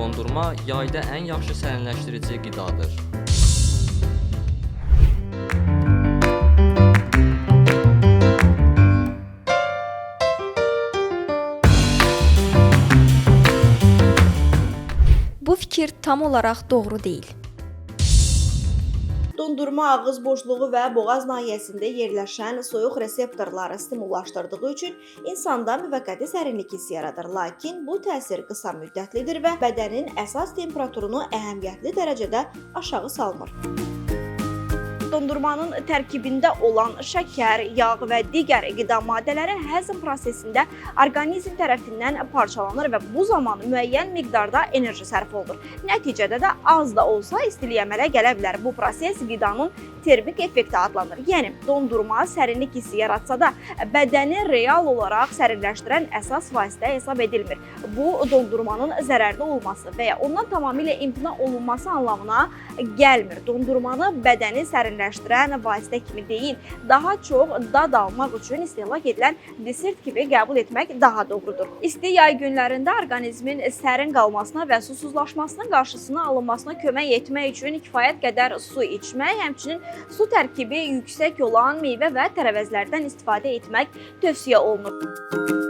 Dondurma yayda ən yaxşı sərinləşdirici qidadır. Bu fikir tam olaraq doğru deyil. Dondurma ağız boşluğu və boğaz nahiyəsində yerləşən soyuq reseptorları stimullaşdırdığı üçün insanda müvəqqəti sərinlik hissi yaradır. Lakin bu təsir qısa müddətlidir və bədənin əsas temperaturunu əhəmiyyətli dərəcədə aşağı salmır. Dondurmanın tərkibində olan şəkər, yağ və digər qida maddələri həzm prosesində orqanizm tərəfindən parçalanır və bu zaman müəyyən miqdarda enerji sərf olunur. Nəticədə də az da olsa istiliyə əmələ gələ bilər. Bu proses qidanın termik effekti adlanır. Yəni dondurma sərinlik hissi yaratsa da bədəni real olaraq sərinləşdirən əsas vasitə hesab edilmir. Bu dondurmanın zərərli olması və ya ondan tamamilə imtina olunması anlamına gəlmir. Dondurmanı bədəni sərinləşdirən vasitə kimi deyil, daha çox dad almaq üçün istehlak edilən desert kimi qəbul etmək daha doğrudur. İsti yay günlərində orqanizmin sərin qalmasına və susuzlaşmasının qarşısına alınmasına kömək etmək üçün kifayət qədər su içmək, həmçinin su tərkibi yüksək olan meyvə və tərəvəzlərdən istifadə etmək tövsiyə olunur.